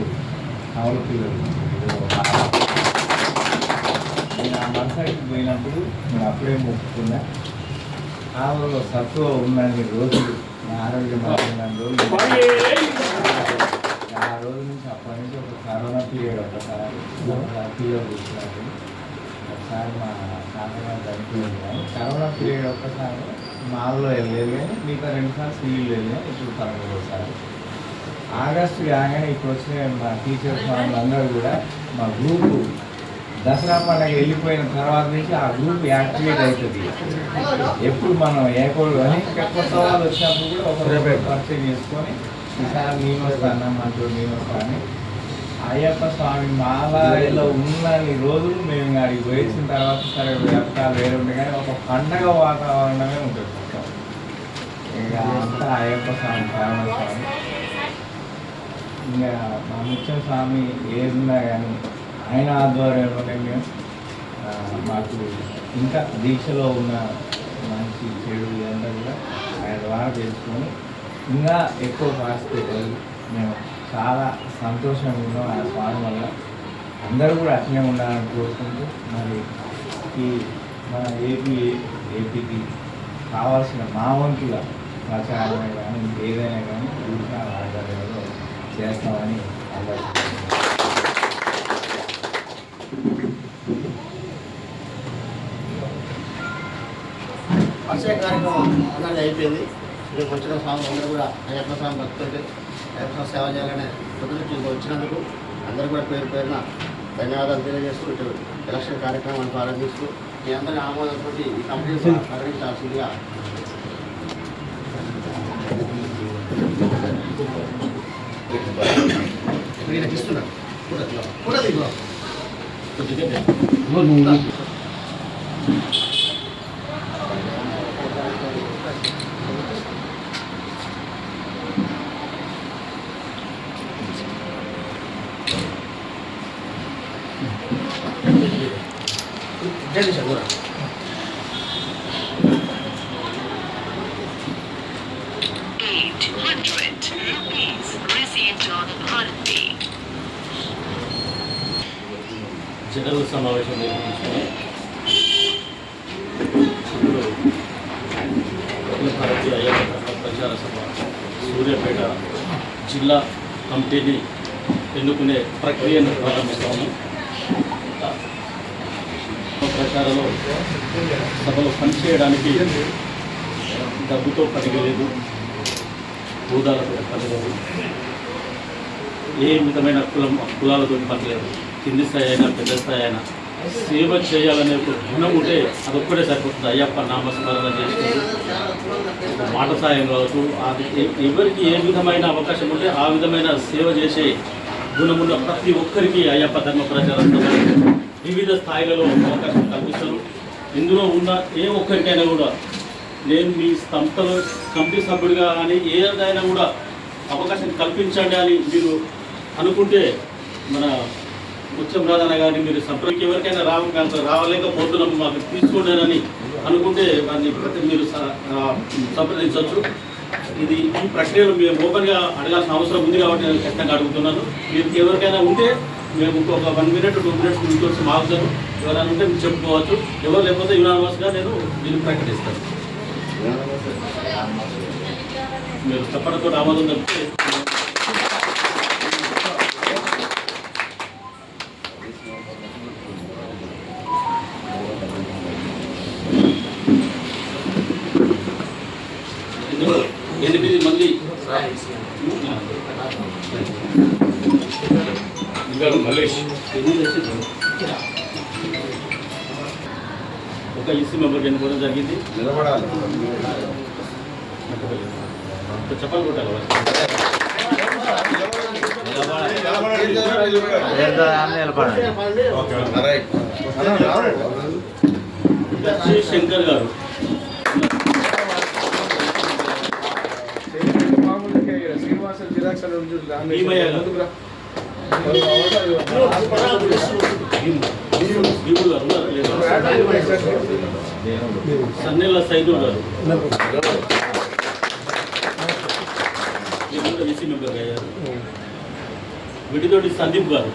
M: కౌలు పిల్లలు నేను ఆ మనసానికి పోయినప్పుడు నేను అప్పుడే మొక్కుకున్నా. ఆవులో సత్తువ ఉన్నన్ని రోజులు నా ఆరోగ్యం ఉన్న రోజులు ఆ రోజు నుంచి అప్పటి నుంచి ఒక కరోనా పీరియడ్ ఒకసారి పీరియడ్ కూర్చున్నాను. ఒకసారి మా తాతగారు చనిపోయింది, కానీ కరోనా పీరియడ్ ఒక్కసారి మాల్లో వెళ్ళలేదు, కానీ మిగతా 2 సార్లు సివిల్ వెళ్ళాను. ఇప్పుడు 13వ ఆగస్టు కాగానే ఇప్పుడు వచ్చిన మా టీచర్స్ వాళ్ళందరూ కూడా మా గ్రూపు దసరా పండుగ వెళ్ళిపోయిన తర్వాత నుంచి ఆ గ్రూప్ యాక్టివేట్ అవుతుంది. ఎప్పుడు మనం ఏకోడు అని కొత్త వాళ్ళు వచ్చినప్పుడు కూడా ఒక పరిచయం చేసుకొని ఈసారి నేను వస్తాను మనతో నేను వస్తాను. అయ్యప్ప స్వామి మాలలో ఉన్నన్ని రోజులు మేము అడిగి పోయించిన తర్వాత సరే వ్యక్తాలు వేరే ఉండే, కానీ ఒక పండగ వాతావరణమే ఉంటుంది మొత్తం. ఇక అంతా అయ్యప్ప స్వామి పాలన స్వామి. ఇంకా మా ముఖ్యం స్వామి ఏదున్నా కానీ ఆయన ఆధ్వర్యంలోనే మేము మాకు ఇంకా దీక్షలో ఉన్న మంచి చెడు ఇదంతా కూడా ఆయన ద్వారా తెలుసుకొని ఇంకా ఎక్కువ పార్టిసిపేట్ మేము చాలా సంతోషంగా ఉన్నాం. ఆ స్వామి వల్ల అందరూ కూడా అట్లనే ఉండాలని కోరుకుంటూ మరి ఈ మన ఏపీకి కావాల్సిన మా వంతుల ప్రచారమే కానీ ఏదైనా కానీ పూర్తిగా ఆధ్వర్యంలో చేస్తామని అందరూ
B: పరిచయ కార్యక్రమం అన్నది అయిపోయింది. ఇక్కడికి వచ్చిన స్వామి అందరూ కూడా అయ్యప్ప స్వామి భక్తులకి అయ్యప్ప స్వామి సేవ చేయాలనే పొద్దుకి వచ్చినందుకు అందరూ కూడా పేరు పేరున ధన్యవాదాలు తెలియజేస్తూ ఇటు ఎలక్షన్ కార్యక్రమాన్ని ప్రారంభిస్తూ మీ అందరి ఆమోదంతో ఈ కమిటీ ప్రకటించాల్సిందిగా ఇస్తున్నాను. కూడా దిగు segura.
E: జనరల్ సమావేశం నిర్వహించుకుని అఖిల భారతీయ అయ్యప్ప ప్రచార సభ సూర్యాపేట జిల్లా కమిటీని ఎన్నుకునే ప్రక్రియను ప్రారంభిస్తాము. ప్రచారంలో సభలో పనిచేయడానికి డబ్బుతో పనిలేదు, హోదాలతో పనిలేదు, ఏ విధమైన కులాలతో పనిలేదు. కింది స్థాయి అయినా పెద్ద స్థాయి అయినా సేవ చేయాలనే ఒక గుణం ఉంటే అదొక్కడే సరిపోతుంది. అయ్యప్ప నామస్మరణ చేసుకుంటూ మాట సాయం కావచ్చు, అది ఎవరికి ఏ విధమైన అవకాశం ఉంటే ఆ విధమైన సేవ చేసే గుణమున్న ప్రతి ఒక్కరికి అయ్యప్ప ధర్మ ప్రచారం వివిధ స్థాయిలలో అవకాశం కల్పిస్తారు. ఇందులో ఉన్న ఏ ఒక్కరికైనా కూడా నేను మీ సంస్థలో కమిటీ సభ్యుడిగా కానీ ఏదైనా కూడా అవకాశం కల్పించండి అని మీరు అనుకుంటే మన ముత్యం రాధన్న గారిని మీరు సంప్రదించి ఎవరికైనా రావలేకపోతున్నాం మాకు తీసుకోండి అనుకుంటే వారిని మీరు సంప్రదించవచ్చు. ఇది ఈ ప్రక్రియలో మేము ఓపెన్గా అడగాల్సిన అవసరం ఉంది కాబట్టి నేను ఖచ్చితంగా అడుగుతున్నాను. మీరు ఎవరికైనా ఉంటే మేము ఇంకొక 1 minute 2 minutes మీకు వచ్చి మాగుతాను. ఎవరైనా ఉంటే మీరు చెప్పుకోవచ్చు. ఎవరు లేకపోతే యునానిమస్గా నేను దీన్ని ప్రకటిస్తాను. మీరు చెప్పడంతో ఆమోదం చెప్తే ఇందులో మల్లేష్ ఒక ఈసీ మెంబర్ ఎన్నుకోవడం జరిగింది.
A: నిలబడాలి.
E: చెప్పాలి కొట్టాలి శంకర్ గారు, భీమయ్య గారు, సన్నెల్ల సైదుల్ గారు ఈసీ మెంబర్ అయ్యారు. విడితోటి సందీప్ గారు,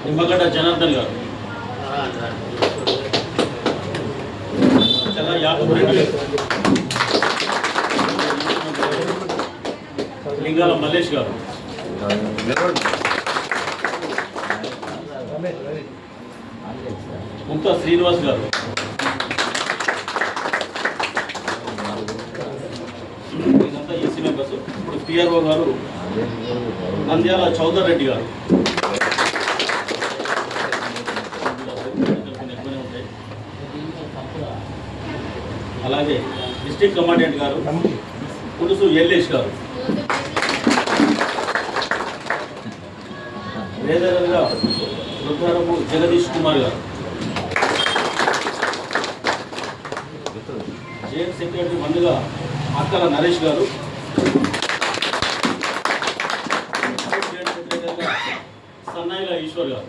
E: నిమ్మగడ్డ జనార్దన్ గారు, చలా యాకబ్ రెడ్డి గారు, లింగాల మల్లేష్ గారు, ముంతా శ్రీనివాస్ గారు, ఇదంతా ఈసీ మెంబర్స్. ఇప్పుడు పిఆర్ఓ గారు నంద్యాల చౌదర్ రెడ్డి గారు, అలాగే డిస్ట్రిక్ట్ కమాండెంట్ గారు పులుసు ఎల్లేష్ గారు, రేదర్గా రుద్రారపు జగదీష్ కుమార్ గారు, జేఎన్ సెక్రటరీ మందుగా అక్కల నరేష్ గారు, సన్నాయిల ఈశ్వర్ గారు,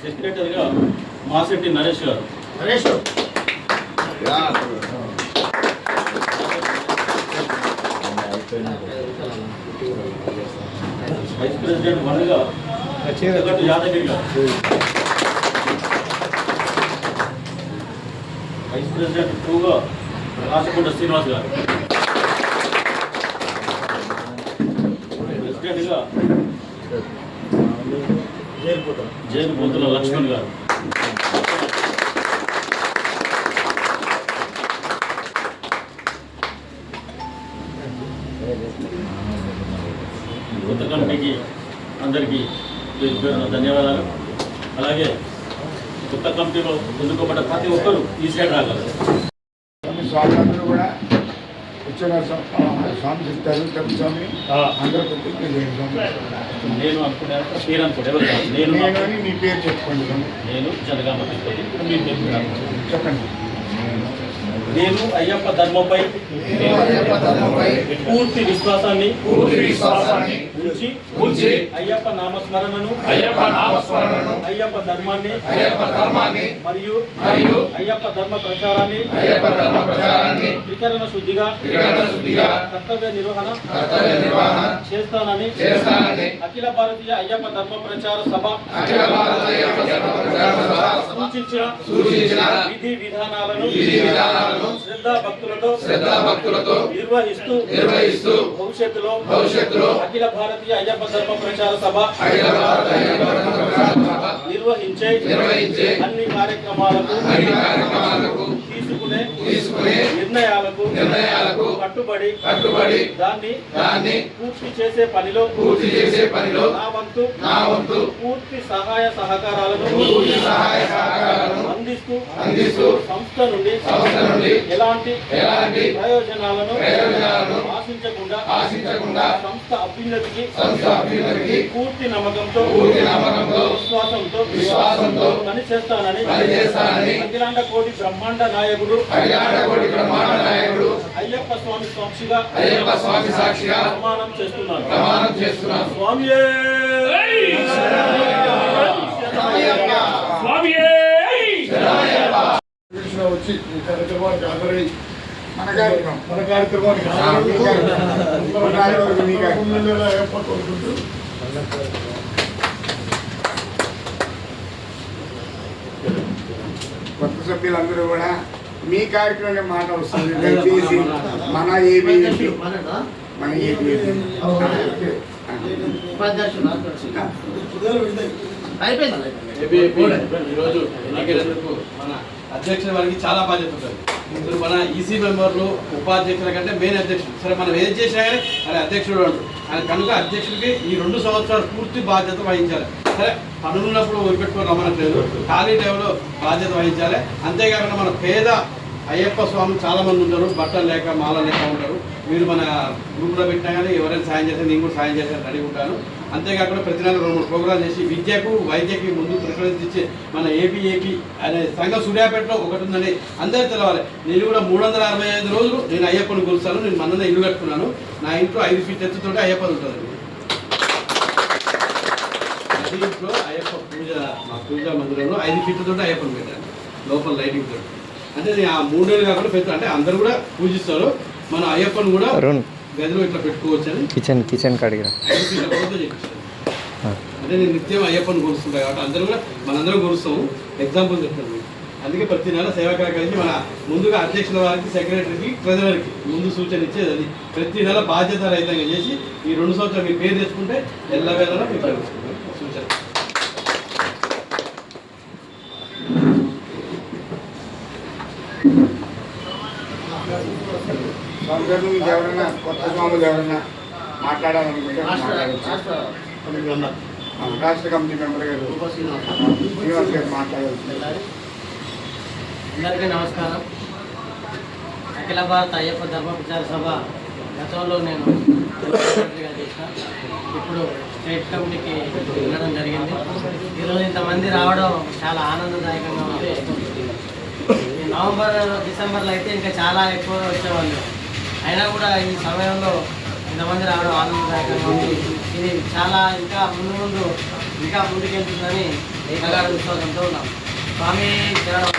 E: సెక్రటరీగా మాసెట్టి నరేష్ గారు, వైస్ ప్రెసిడెంట్ వన్గా యాదగిరి గారు, వైస్ ప్రెసిడెంట్ టూగా రాచకొండ శ్రీనివాస్ గారు, ప్రెసిడెంట్గా జైలుపోతుల లక్ష్మణ్ గారు, కొత్త కమిటీకి అందరికీ పేరు పేరున ధన్యవాదాలు. అలాగే కొత్త కమిటీలో ఎన్నుకోబడ్డ ప్రతి ఒక్కరూ ఈ సైడ్ రాగలరు.
F: స్వాములందరూ కూడా వచ్చిన స్వామి చెప్తారు. తప్ప స్వామి అందరూ
E: నేను అనుకునే పేరు అనుకోండి, ఎవరు కాదు. నేను
F: మీ పేరు చెప్పుకోండి.
E: నేను జనగామ తిరుపతి. మీ పేరు
F: చెప్పండి.
E: నేను అయ్యప్ప ధర్మంపై పూర్తి విశ్వాసాన్ని ఉంచి అయ్యప్ప నామస్మరణను అయ్యప్ప ధర్మాన్ని మరియు అయ్యప్ప ధర్మ ప్రచారాన్ని త్రికరణ శుద్ధిగా కర్తవ్య నిర్వహణ చేస్తానని అఖిల భారతీయ అయ్యప్ప ధర్మ ప్రచార సభ సూచించిన విధి విధానాలను శ్రద్ధా భక్తులతో నిర్వహిస్తూ భవిష్యత్తులో అఖిల భారతీయ అయ్యప్ప ధర్మ ప్రచార సభ నిర్వహించే అన్ని కార్యక్రమాలకు తీసుకునే నిర్ణయాలకు కట్టుబడి దాన్ని పూర్తి చేసే పనిలో నా వంతు పూర్తి సహాయ సహకారాలను అందిస్తూ సంస్థ నుండి ఎలాంటి ప్రయోజనాలను ఆశించకుండా సంస్థ అభ్యున్నతికి పూర్తి నమ్మకంతో విశ్వాసంతో పనిచేస్తానని అఖిలాండ కోటి బ్రహ్మాండ నాయకుడు అయ్యప్ప స్వామి సాక్షిగా ప్రమాణం చేస్తున్నాను. స్వామియే
F: వచ్చి ఈ కార్యక్రమానికి హాజరై మన కార్యక్రమానికి ఏర్పాటు కొత్త సభ్యులందరూ కూడా మీ కార్యక్రమం మాట వస్తుంది. దయచేసి మన ఏబీ
N: ఏబీఏపీ ఈరోజు ఎన్నికైనందుకు మన అధ్యక్షుల వారికి చాలా బాధ్యత ఉంటుంది. ఇప్పుడు మన ఈసీ మెంబర్లు ఉపాధ్యక్షుల కంటే మెయిన్ అధ్యక్షుడు. సరే మనం ఏం చేసినా కానీ ఆయన అధ్యక్షుడు అంటారు. ఆయన కనుక అధ్యక్షుడికి ఈ 2 సంవత్సరాలు పూర్తి బాధ్యత వహించాలి. సరే పనులున్నప్పుడు వదిలిపెట్టుకొని రమ్మనట్లేదు, ఖాళీ టైంలో బాధ్యత వహించాలి. అంతేకాకుండా మన పేద అయ్యప్ప స్వామి చాలామంది ఉంటారు, బట్టలు లేక మాల లేక ఉంటారు. మీరు మన గ్రూప్లో పెట్టినా కానీ ఎవరైనా సాయం చేస్తే నేను కూడా సాయం చేస్తే రెడీ ఉంటాను. అంతేకాకుండా ప్రతి నెల 2-3 ప్రోగ్రాలు చేసి విద్యకు వైద్యకి ముందు ప్రిఫరెన్స్ ఇచ్చి మన ఏపీ అనే సంఘం సూర్యాపేటలో ఒకటి ఉందని అందరూ తెలవాలి. నేను కూడా 365 రోజులు నేను అయ్యప్పని కొలుస్తాను. నేను మొన్న ఇల్లు కట్టుకున్నాను. నా ఇంట్లో 5 ఫీట్ ఎత్తుతోటి అయ్యప్పది ఉంటుంది. ఇంట్లో అయ్యప్ప పూజ, మా పూజా మందిరంలో 5 ఫీట్లతో అయ్యప్పని పెట్టాను లోపల లైటింగ్ తోటి. అంటే నేను ఆ 3 నెలలు కాకుండా పెద్ద అంటే అందరూ కూడా పూజిస్తారు. మన అయ్యప్పని కూడా గదిలో ఇట్లా పెట్టుకోవచ్చు అని
M: కిచెన్ కడిగిరా
N: అంటే నేను నిత్యం అయ్యప్పని కొలుస్తుంటా కాబట్టి అందరూ కూడా మనందరం కొలుస్తాము. ఎగ్జాంపుల్ చెప్తాను. అందుకే ప్రతి నెల సేవా కార్యక్రమానికి మన ముందుగా అధ్యక్షుల వారికి, సెక్రటరీకి, ట్రెజరర్కి ముందు సూచన ఇచ్చేది అది. ప్రతి నెల బాధ్యత రహితంగా చేసి ఈ 2 సంవత్సరాలు మీ పేరు తెచ్చుకుంటే ఎల్లవేళలా మీకు సూచన.
F: స్వామి ఎవరైనా కొత్త స్వాములు ఎవరైనా మాట్లాడాలనుకుంటే రాష్ట్ర కమిటీ మెంబర్ గారు శ్రీనివాస్ గారు మాట్లాడాల్సింది.
D: అందరికీ నమస్కారం. అఖిల భారత అయ్యప్ప ధర్మ ప్రచార సభ గతంలో నేను చేసిన, ఇప్పుడు స్టేట్ కమిటీకి వెళ్ళడం జరిగింది. ఈరోజు ఇంతమంది రావడం చాలా ఆనందదాయకంగా ఉంది. నవంబర్, డిసెంబర్లో అయితే ఇంకా చాలా ఎక్కువ వచ్చేవాళ్ళు. అయినా కూడా ఈ సమయంలో ఇంతమంది రావడం ఆనందదాయకంగా ఉంది. ఇది చాలా ఇంకా ముందుకెళ్తుందని ప్రగాఢ విశ్వాసంతో ఉన్నాం. స్వామి శరణం.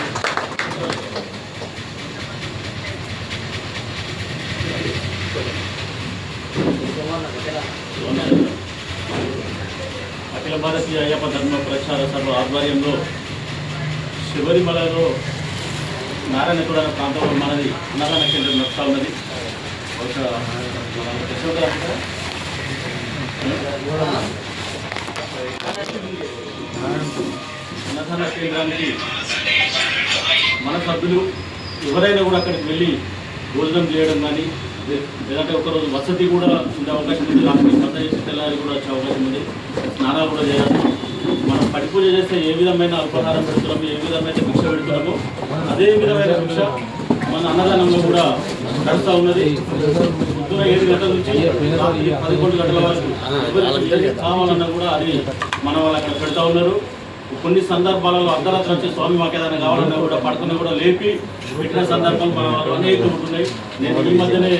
E: అఖిల భారతీయ అయ్యప్ప ధర్మ ప్రచార సభ ఆధ్వర్యంలో శబరిమలలో నారాయణగూడ ప్రాంతంలో మనది అన్నదాన కేంద్రం నడుస్తూ ఉన్నది. ఒక అన్నదాన కేంద్రానికి మన సభ్యులు ఎవరైనా కూడా అక్కడికి వెళ్ళి భోజనం చేయడం కానీ, లేదంటే ఒకరోజు వసతి కూడా ఉండే అవకాశం ఉంది. రాత్రి స్నానం చేసి తెల్లారి కూడా వచ్చే అవకాశం ఉంది. స్నానాలు కూడా చేయాలి. మనం పడి పూజ చేస్తే ఏ విధమైన అల్పాహారం పెడుతున్నాము, ఏ విధమైన భిక్ష పెడుతున్నామో అదే విధమైన భిక్ష మన అన్నదానంలో కూడా నడుస్తూ ఉన్నది. పొద్దున 7 గంటల నుంచి 11 గంటల వరకు ఎవరికి కావాలన్నా కూడా అది మన వాళ్ళు అక్కడ పెడతా ఉన్నారు. కొన్ని సందర్భాలలో అర్ధరాత్రి వచ్చే స్వామి మాకు ఏదైనా కావాలన్నా కూడా పడుతున్నా కూడా లేపి పెట్టిన సందర్భాలు మన అనేక ఉంటున్నాయి. నేను ఈ మధ్యనే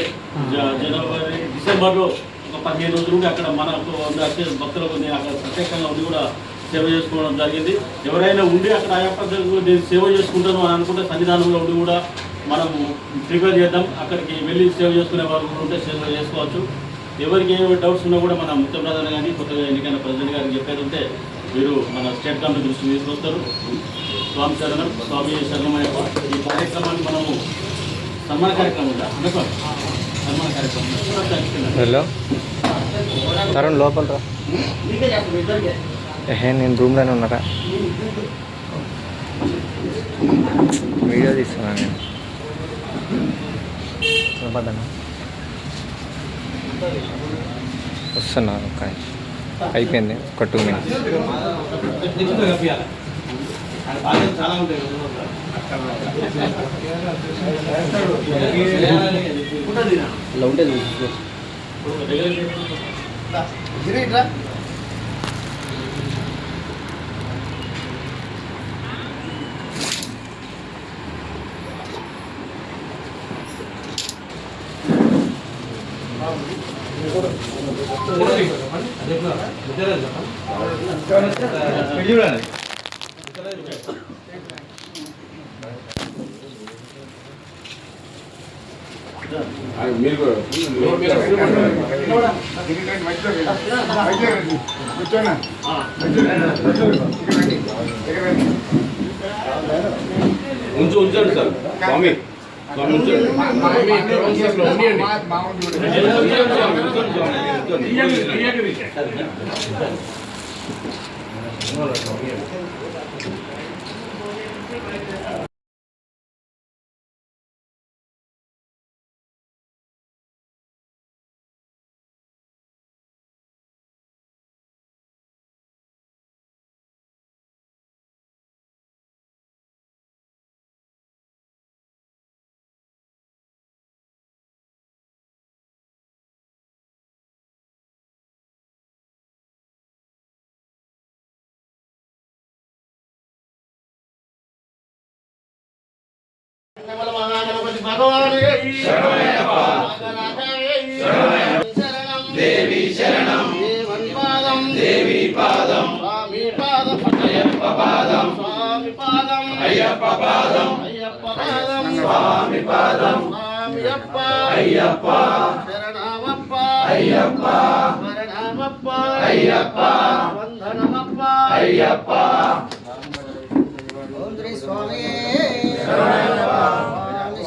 E: జనవరి, డిసెంబర్లో ఒక 15 రోజులు కూడా అక్కడ మనకు వచ్చే భక్తులకు నేను అక్కడ ప్రత్యేకంగా ఉండి కూడా సేవ చేసుకోవడం జరిగింది. ఎవరైనా ఉండి అక్కడ అయ్యప్ప నేను సేవ చేసుకుంటాను అని అనుకుంటే సన్నిధానంలో ఉండి కూడా మనం ప్రిపేర్ చేద్దాం. అక్కడికి వెళ్ళి సేవ చేసుకునే వాళ్ళు ఉంటే సేవ చేసుకోవచ్చు. ఎవరికి ఏ డౌట్స్ ఉన్నా కూడా మన ముఖ్య ప్రధాని కానీ కొత్తగా ఎన్నికైన ప్రెసిడెంట్ గారికి చెప్పేది ఉంటే మీరు మన స్టేట్ కమిటీ దృష్టికి తీసుకొస్తారు. స్వామి శరణం, స్వామి శరణమయ్యప్ప. ఈ కార్యక్రమాన్ని మనము సన్మాన కార్యక్రమం ఉందా అనుకోండి. సన్మాన కార్యక్రమం
M: తరుణ్ లోపల రా. నేను రూమ్లోనే ఉన్నారా? వీడియో తీస్తున్నాను నేను. వినపడ్డాను, వస్తున్నాను. ఒక అయిపోయింది, ఒక 2 minutes.
N: చాలా ఉంటాయి.
C: ఉంచండి సార్ స్వామి.
B: మహాగణపతి భగవానే శరణం దేవి శరణం దేవన్ పాదం దేవి పాదం స్వామి పాదం అయ్యప్ప పాదం స్వామి పాదం అయ్యప్ప పాదం అయ్యప్ప పాదం స్వామి పాదం స్వామియప్ప అయ్యప్ప శరణమప్ప అయ్యప్ప శరణమప్ప అయ్యప్ప వందనమప్ప అయ్యప్ప ఓం శ్రీ స్వామి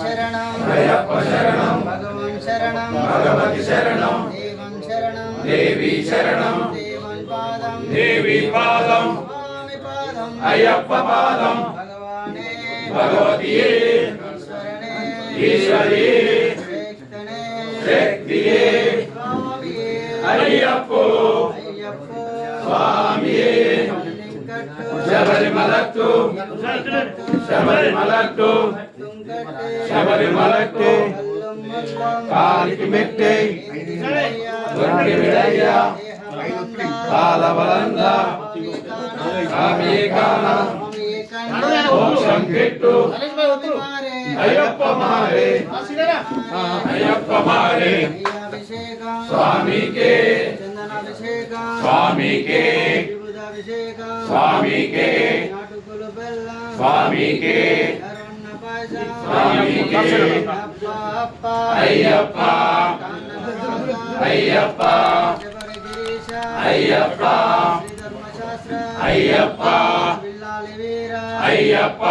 B: శరణం అయ్యప్ప శరణం భగవాన్ శరణం భగవతి శరణం దేవం శరణం దేవి శరణం దేవన్ పాదం దేవి పాదం స్వామి పాదం అయ్యప్ప పాదం భగవానే భగవతియే ఈశ్వరనే ఈశ్వరీ శ్రేష్ఠనే శక్తియే స్వామియే అయ్యప్పో అయ్యప్పో స్వామియే శబరిమలట్టు శబరిమలట్టు శబరిమలట్టు కాలికి మెట్టే దొరికి విడయ్య కాలబలంద కామియేకాన మోక్షం కెట్టు అయ్యప్ప మారే అయ్యప్ప మారే స్వామికే స్వామికే స్వామికే స్వామికే స్వామికే అయ్యప్ప అయ్యప్ప అయ్యప్ప అయ్యప్ప అయ్యప్ప